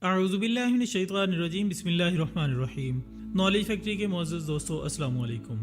اعوذ باللہ من الشیطان الرجیم، بسم اللہ الرحمن الرحیم۔ نالج فیکٹری کے معزز دوستو، السلام علیکم۔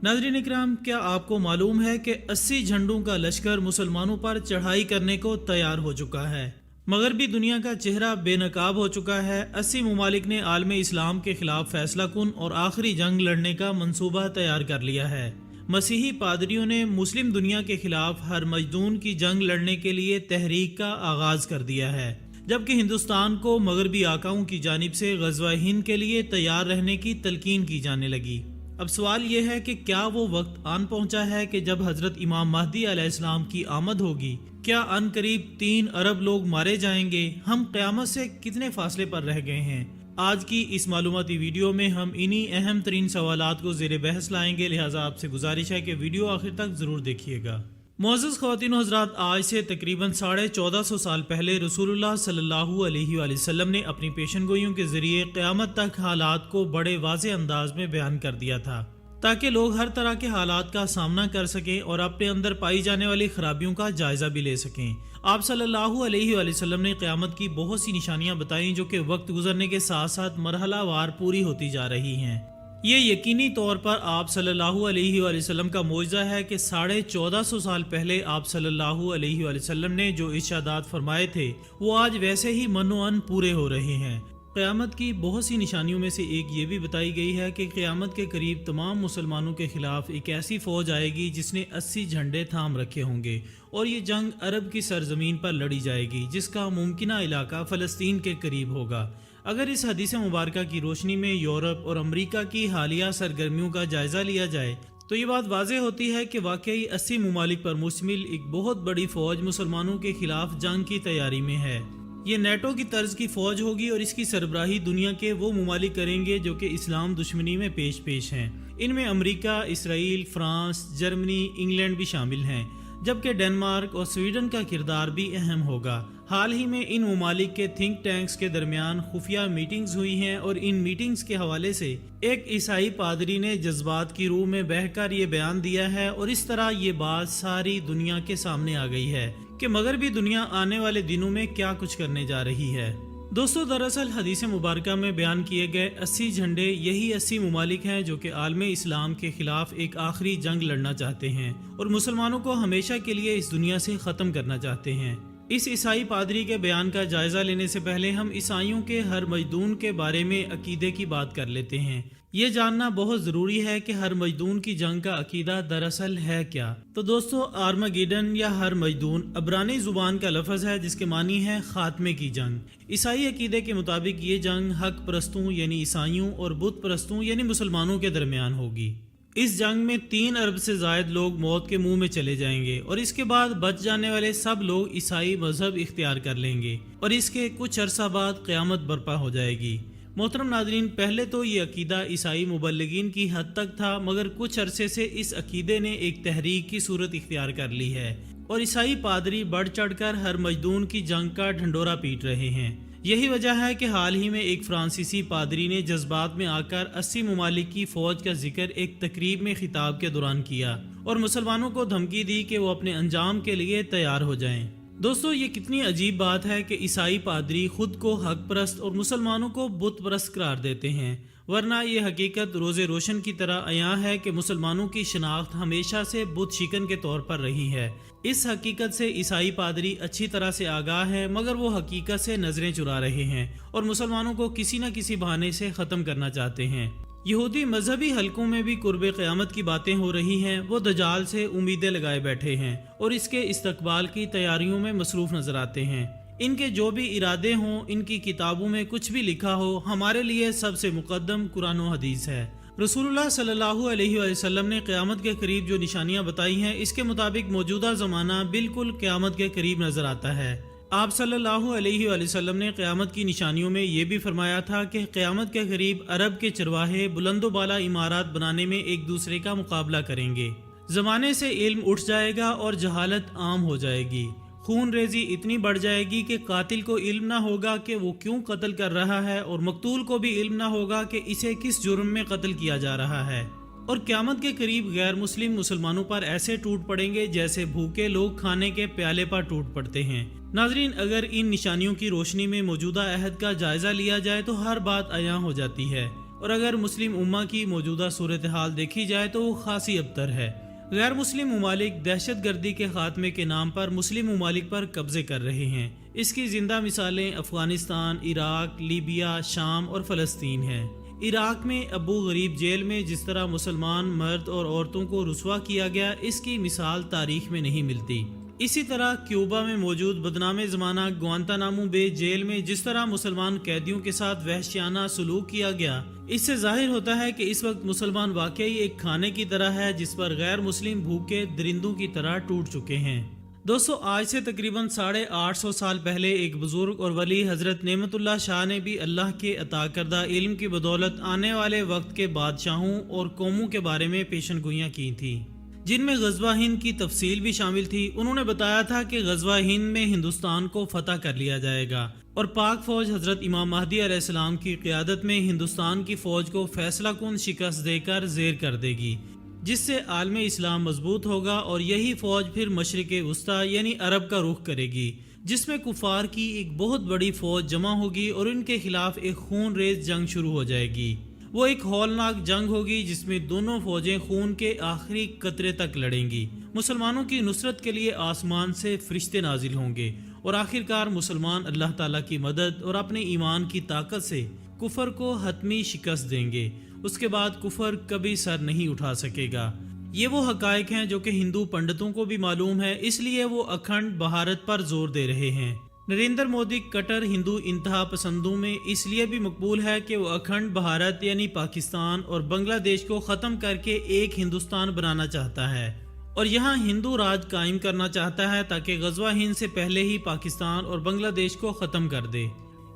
ناظرین اکرام، کیا آپ کو معلوم ہے کہ 80 جھنڈوں کا لشکر مسلمانوں پر چڑھائی کرنے کو تیار ہو چکا ہے؟ مغربی دنیا کا چہرہ بے نقاب ہو چکا ہے۔ 80 ممالک نے عالم اسلام کے خلاف فیصلہ کن اور آخری جنگ لڑنے کا منصوبہ تیار کر لیا ہے۔ مسیحی پادریوں نے مسلم دنیا کے خلاف ہر مجدون کی جنگ لڑنے کے لیے تحریک کا آغاز کر دیا ہے، جبکہ ہندوستان کو مغربی آقاؤں کی جانب سے غزوہ ہند کے لیے تیار رہنے کی تلقین کی جانے لگی۔ اب سوال یہ ہے کہ کیا وہ وقت آن پہنچا ہے کہ جب حضرت امام مہدی علیہ السلام کی آمد ہوگی؟ کیا ان قریب 3 ارب لوگ مارے جائیں گے؟ ہم قیامت سے کتنے فاصلے پر رہ گئے ہیں؟ آج کی اس معلوماتی ویڈیو میں ہم انہی اہم ترین سوالات کو زیر بحث لائیں گے، لہٰذا آپ سے گزارش ہے کہ ویڈیو آخر تک ضرور دیکھیے گا۔ معزز خواتین و حضرات، آج سے تقریباً 1450 سال پہلے رسول اللہ صلی اللہ علیہ وآلہ وسلم نے اپنی پیشن گوئیوں کے ذریعے قیامت تک حالات کو بڑے واضح انداز میں بیان کر دیا تھا، تاکہ لوگ ہر طرح کے حالات کا سامنا کر سکیں اور اپنے اندر پائی جانے والی خرابیوں کا جائزہ بھی لے سکیں۔ آپ صلی اللہ علیہ وآلہ وسلم نے قیامت کی بہت سی نشانیاں بتائیں جو کہ وقت گزرنے کے ساتھ ساتھ مرحلہ وار پوری ہوتی جا رہی ہیں۔ یہ یقینی طور پر آپ صلی اللہ علیہ وآلہ وسلم کا معجزہ ہے کہ 1450 سال پہلے آپ صلی اللہ علیہ وآلہ وسلم نے جو ارشادات فرمائے تھے وہ آج ویسے ہی منوعن پورے ہو رہے ہیں۔ قیامت کی بہت سی نشانیوں میں سے ایک یہ بھی بتائی گئی ہے کہ قیامت کے قریب تمام مسلمانوں کے خلاف ایک ایسی فوج آئے گی جس نے 80 جھنڈے تھام رکھے ہوں گے، اور یہ جنگ عرب کی سرزمین پر لڑی جائے گی جس کا ممکنہ علاقہ فلسطین کے قریب ہوگا۔ اگر اس حدیث مبارکہ کی روشنی میں یورپ اور امریکہ کی حالیہ سرگرمیوں کا جائزہ لیا جائے تو یہ بات واضح ہوتی ہے کہ واقعی 80 ممالک پر مشتمل ایک بہت بڑی فوج مسلمانوں کے خلاف جنگ کی تیاری میں ہے۔ یہ نیٹو کی طرز کی فوج ہوگی اور اس کی سربراہی دنیا کے وہ ممالک کریں گے جو کہ اسلام دشمنی میں پیش ہیں۔ ان میں امریکہ، اسرائیل، فرانس، جرمنی، انگلینڈ بھی شامل ہیں، جبکہ ڈنمارک اور سویڈن کا کردار بھی اہم ہوگا۔ حال ہی میں ان ممالک کے تھنک ٹینکس کے درمیان خفیہ میٹنگز ہوئی ہیں، اور ان میٹنگز کے حوالے سے ایک عیسائی پادری نے جذبات کی روح میں بہہ کر یہ بیان دیا ہے، اور اس طرح یہ بات ساری دنیا کے سامنے آ گئی ہے کہ مغربی دنیا آنے والے دنوں میں کیا کچھ کرنے جا رہی ہے۔ دوستو، دراصل حدیث مبارکہ میں بیان کیے گئے 80 جھنڈے یہی 80 ممالک ہیں جو کہ عالم اسلام کے خلاف ایک آخری جنگ لڑنا چاہتے ہیں اور مسلمانوں کو ہمیشہ کے لیے اس دنیا سے ختم کرنا چاہتے ہیں۔ اس عیسائی پادری کے بیان کا جائزہ لینے سے پہلے ہم عیسائیوں کے ہر مجدون کے بارے میں عقیدے کی بات کر لیتے ہیں۔ یہ جاننا بہت ضروری ہے کہ ہر مجدون کی جنگ کا عقیدہ دراصل ہے کیا۔ تو دوستو، آرمگیڈن یا ہر مجدون عبرانی زبان کا لفظ ہے جس کے معنی ہے خاتمے کی جنگ۔ عیسائی عقیدے کے مطابق یہ جنگ حق پرستوں یعنی عیسائیوں اور بت پرستوں یعنی مسلمانوں کے درمیان ہوگی۔ اس جنگ میں 3 ارب سے زائد لوگ موت کے منہ میں چلے جائیں گے، اور اس کے بعد بچ جانے والے سب لوگ عیسائی مذہب اختیار کر لیں گے، اور اس کے کچھ عرصہ بعد قیامت برپا ہو جائے گی۔ محترم ناظرین، پہلے تو یہ عقیدہ عیسائی مبلغین کی حد تک تھا، مگر کچھ عرصے سے اس عقیدے نے ایک تحریک کی صورت اختیار کر لی ہے، اور عیسائی پادری بڑھ چڑھ کر ہر مجدون کی جنگ کا ڈھنڈورا پیٹ رہے ہیں۔ یہی وجہ ہے کہ حال ہی میں ایک فرانسیسی پادری نے جذبات میں آ کر 80 ممالک کی فوج کا ذکر ایک تقریب میں خطاب کے دوران کیا اور مسلمانوں کو دھمکی دی کہ وہ اپنے انجام کے لیے تیار ہو جائیں۔ دوستو، یہ کتنی عجیب بات ہے کہ عیسائی پادری خود کو حق پرست اور مسلمانوں کو بت پرست قرار دیتے ہیں، ورنہ یہ حقیقت روز روشن کی طرح عیاں ہے کہ مسلمانوں کی شناخت ہمیشہ سے بت شکن کے طور پر رہی ہے۔ اس حقیقت سے عیسائی پادری اچھی طرح سے آگاہ ہیں، مگر وہ حقیقت سے نظریں چرا رہے ہیں اور مسلمانوں کو کسی نہ کسی بہانے سے ختم کرنا چاہتے ہیں۔ یہودی مذہبی حلقوں میں بھی قرب قیامت کی باتیں ہو رہی ہیں۔ وہ دجال سے امیدیں لگائے بیٹھے ہیں اور اس کے استقبال کی تیاریوں میں مصروف نظر آتے ہیں۔ ان کے جو بھی ارادے ہوں، ان کی کتابوں میں کچھ بھی لکھا ہو، ہمارے لیے سب سے مقدم قرآن و حدیث ہے۔ رسول اللہ صلی اللہ علیہ وآلہ وسلم نے قیامت کے قریب جو نشانیاں بتائی ہیں، اس کے مطابق موجودہ زمانہ بالکل قیامت کے قریب نظر آتا ہے۔ آپ صلی اللہ علیہ وآلہ وسلم نے قیامت کی نشانیوں میں یہ بھی فرمایا تھا کہ قیامت کے قریب عرب کے چرواہے بلند و بالا عمارات بنانے میں ایک دوسرے کا مقابلہ کریں گے۔ زمانے سے علم اٹھ جائے گا اور جہالت عام ہو جائے گی۔ خون ریزی اتنی بڑھ جائے گی کہ قاتل کو علم نہ ہوگا کہ وہ کیوں قتل کر رہا ہے، اور مقتول کو بھی علم نہ ہوگا کہ اسے کس جرم میں قتل کیا جا رہا ہے۔ اور قیامت کے قریب غیر مسلم مسلمانوں پر ایسے ٹوٹ پڑیں گے جیسے بھوکے لوگ کھانے کے پیالے پر ٹوٹ پڑتے ہیں۔ ناظرین، اگر ان نشانیوں کی روشنی میں موجودہ عہد کا جائزہ لیا جائے تو ہر بات عیاں ہو جاتی ہے، اور اگر مسلم امہ کی موجودہ صورتحال دیکھی جائے تو وہ خاصی ابتر ہے۔ غیر مسلم ممالک دہشت گردی کے خاتمے کے نام پر مسلم ممالک پر قبضے کر رہے ہیں۔ اس کی زندہ مثالیں افغانستان، عراق، لیبیا، شام اور فلسطین ہیں۔ عراق میں ابو غریب جیل میں جس طرح مسلمان مرد اور عورتوں کو رسوا کیا گیا، اس کی مثال تاریخ میں نہیں ملتی۔ اسی طرح کیوبا میں موجود بدنام زمانہ گوانتانامو بے جیل میں جس طرح مسلمان قیدیوں کے ساتھ وحشیانہ سلوک کیا گیا، اس سے ظاہر ہوتا ہے کہ اس وقت مسلمان واقعی ایک کھانے کی طرح ہے جس پر غیر مسلم بھوکے درندوں کی طرح ٹوٹ چکے ہیں۔ دوستو، آج سے تقریباً 850 سال پہلے ایک بزرگ اور ولی حضرت نعمت اللہ شاہ نے بھی اللہ کے عطا کردہ علم کی بدولت آنے والے وقت کے بادشاہوں اور قوموں کے بارے میں پیشن گوئیاں کی تھیں، جن میں غزوہ ہند کی تفصیل بھی شامل تھی۔ انہوں نے بتایا تھا کہ غزوہ ہند میں ہندوستان کو فتح کر لیا جائے گا اور پاک فوج حضرت امام مہدی علیہ السلام کی قیادت میں ہندوستان کی فوج کو فیصلہ کن شکست دے کر زیر کر دے گی، جس سے عالم اسلام مضبوط ہوگا، اور یہی فوج پھر مشرق وسطیٰ یعنی عرب کا رخ کرے گی، جس میں کفار کی ایک بہت بڑی فوج جمع ہوگی اور ان کے خلاف ایک خون ریز جنگ شروع ہو جائے گی۔ وہ ایک ہولناک جنگ ہوگی جس میں دونوں فوجیں خون کے آخری قطرے تک لڑیں گی۔ مسلمانوں کی نصرت کے لیے آسمان سے فرشتے نازل ہوں گے اور آخرکار مسلمان اللہ تعالیٰ کی مدد اور اپنے ایمان کی طاقت سے کفر کو حتمی شکست دیں گے۔ اس کے بعد کفر کبھی سر نہیں اٹھا سکے گا۔ یہ وہ حقائق ہیں جو کہ ہندو پنڈتوں کو بھی معلوم ہے، اس لیے وہ اکھنڈ بھارت پر زور دے رہے ہیں۔ نریندر مودی کٹر ہندو انتہا پسندوں میں اس لیے بھی مقبول ہے کہ وہ اکھنڈ بھارت یعنی پاکستان اور بنگلہ دیش کو ختم کر کے ایک ہندوستان بنانا چاہتا ہے، اور یہاں ہندو راج قائم کرنا چاہتا ہے تاکہ غزوہ ہند سے پہلے ہی پاکستان اور بنگلہ دیش کو ختم کر دے۔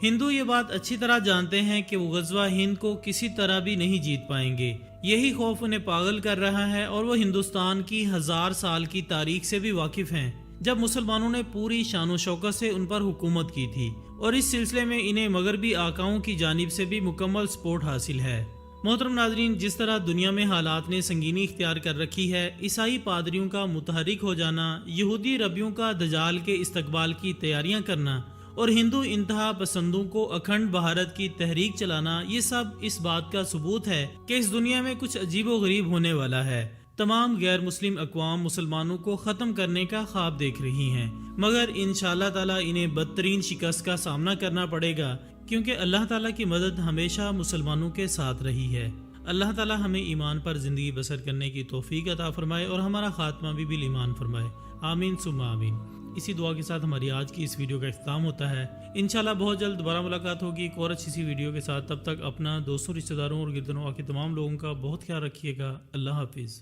ہندو یہ بات اچھی طرح جانتے ہیں کہ وہ غزوہ ہند کو کسی طرح بھی نہیں جیت پائیں گے۔ یہی خوف انہیں پاگل کر رہا ہے، اور وہ ہندوستان کی 1000 سال کی تاریخ سے بھی واقف ہیں، جب مسلمانوں نے پوری شان و شوکت سے ان پر حکومت کی تھی، اور اس سلسلے میں انہیں مغربی آقاؤں کی جانب سے بھی مکمل سپورٹ حاصل ہے۔ محترم ناظرین، جس طرح دنیا میں حالات نے سنگینی اختیار کر رکھی ہے، عیسائی پادریوں کا متحرک ہو جانا، یہودی ربیوں کا دجال کے استقبال کی تیاریاں کرنا، اور ہندو انتہا پسندوں کو اکھنڈ بھارت کی تحریک چلانا، یہ سب اس بات کا ثبوت ہے کہ اس دنیا میں کچھ عجیب و غریب ہونے والا ہے۔ تمام غیر مسلم اقوام مسلمانوں کو ختم کرنے کا خواب دیکھ رہی ہیں، مگر انشاءاللہ تعالیٰ انہیں بدترین شکست کا سامنا کرنا پڑے گا، کیونکہ اللہ تعالیٰ کی مدد ہمیشہ مسلمانوں کے ساتھ رہی ہے۔ اللہ تعالیٰ ہمیں ایمان پر زندگی بسر کرنے کی توفیق عطا فرمائے اور ہمارا خاتمہ بھی بالایمان فرمائے، آمین ثم آمین۔ اسی دعا کے ساتھ ہماری آج کی اس ویڈیو کا اختتام ہوتا ہے۔ انشاءاللہ بہت جلد دوبارہ ملاقات ہوگی ایک اور اچھی سی ویڈیو کے ساتھ۔ تب تک اپنا، دوستوں، رشتہ داروں اور گرد و نواح کے تمام لوگوں کا بہت خیال رکھیے گا۔ اللہ حافظ۔